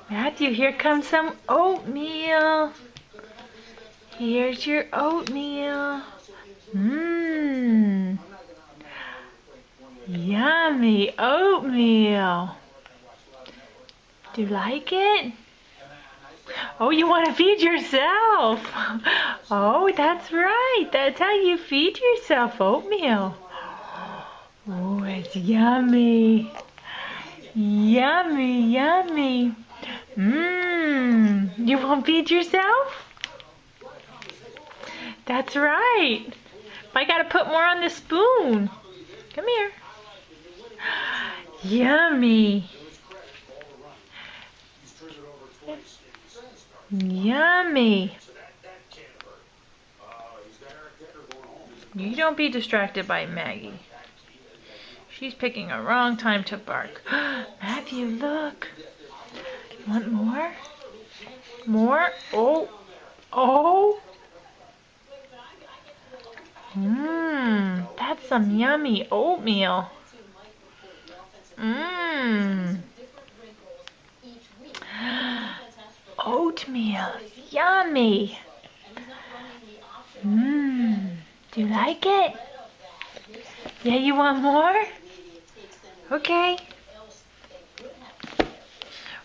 Matthew, here comes some oatmeal. Here's your oatmeal. Mmm. Yummy oatmeal. Do you like it? Oh, you want to feed yourself? Oh, that's right. That's how you feed yourself oatmeal. Oh, it's yummy. Yummy, yummy. Mmm. You want to feed yourself? That's right. I gotta put more on the spoon. Come here. Yummy. Yummy. You don't be distracted by Maggie. She's picking a wrong time to bark. Matthew, look. You want more? More? Oh. Oh. Mmm. That's some yummy oatmeal. Mmm. Oatmeal. Yummy. Mmm. Do you like it? Yeah, you want more? Okay.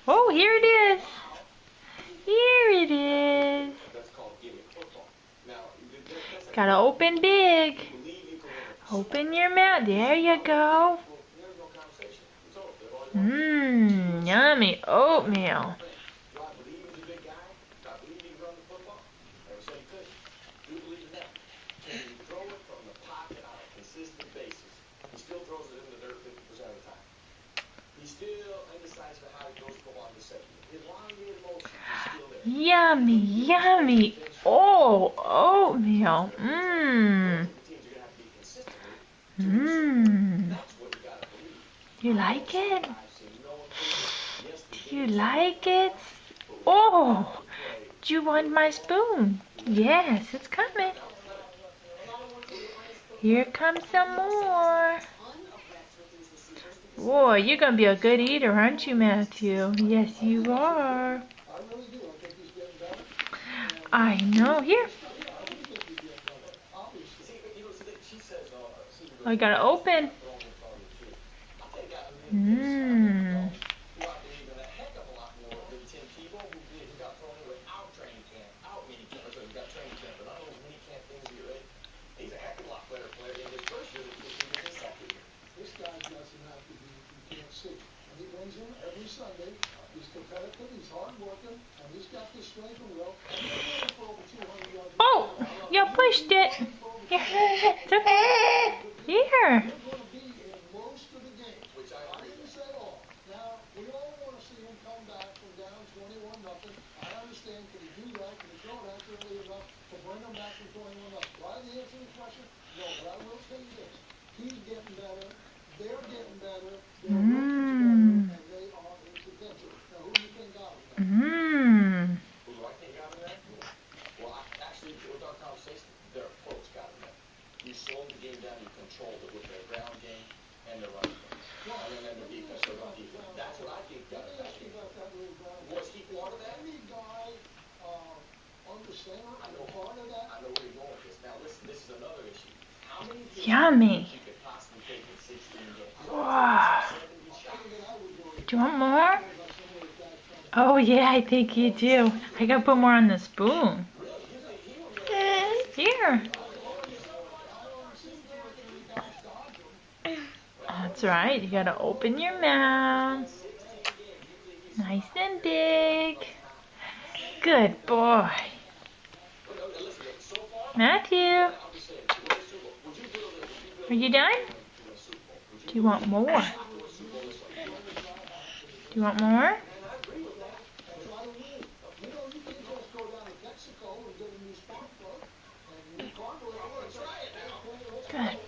Oh, here it is. Here it is. Gotta open big. Open your mouth. There you go. Mmm, yummy oatmeal. Yummy, yummy. Oh, oatmeal. Mmm. Mmm. You like it? Do you like it? Oh, do you want my spoon? Yes, it's coming. Here comes some more. Boy, you're going to be a good eater, aren't you, Matthew? Yes, you are. I know. Here. I got to open. Mmm. Oh, you pushed it. Here, it's okay. Here. Mmm. Mmm. You slowed the game down, you controlled it with their ground game and their running game. And then their defense, their run defense. That's what I think got it. Was he part of that? I know part of that. I know where you're going with this. Now listen, this is another issue. How many Yummy. you could possibly take in 16 games? Wow. Do you want more? Oh yeah, I think you do. I gotta put more on the spoon. Here. That's right. You gotta open your mouth. Nice and big. Good boy. Matthew. Are you done? Do you want more? Do you want more? Good